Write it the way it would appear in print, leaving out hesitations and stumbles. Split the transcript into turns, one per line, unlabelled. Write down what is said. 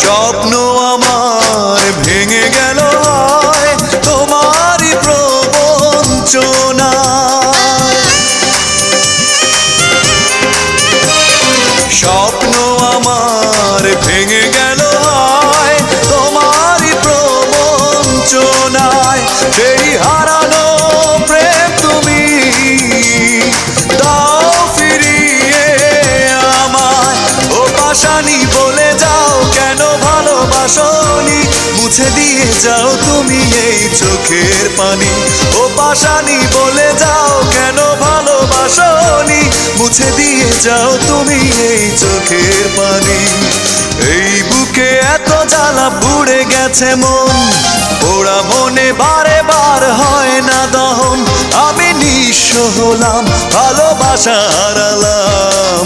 স্বপ্ন আমার ভেঙে গেল হয় তোমারই প্রবঞ্চনা। স্বপ্ন আমার ভেঙে গেল হয় তোমারই প্রবঞ্চনায়। সেই হারানো প্রেম তুমি দাও ফিরিয়ে আমায়। ও পাশানি বলে যাও কেন ভালোবাসনি, মুছে দিয়ে যাও তুমি এই চোখের পানি। ও পাশানি বলে যাও কেন ভালোবাসনি, মুছে দিয়ে যাও তুমি এই চোখের পানি। এই বুকে এত জ্বালা পুড়ে গেছে মন, ওরা মনে বারে বার হয় না দহন। আমি নিঃস্ব হলাম, ভালোবাসা হারালাম।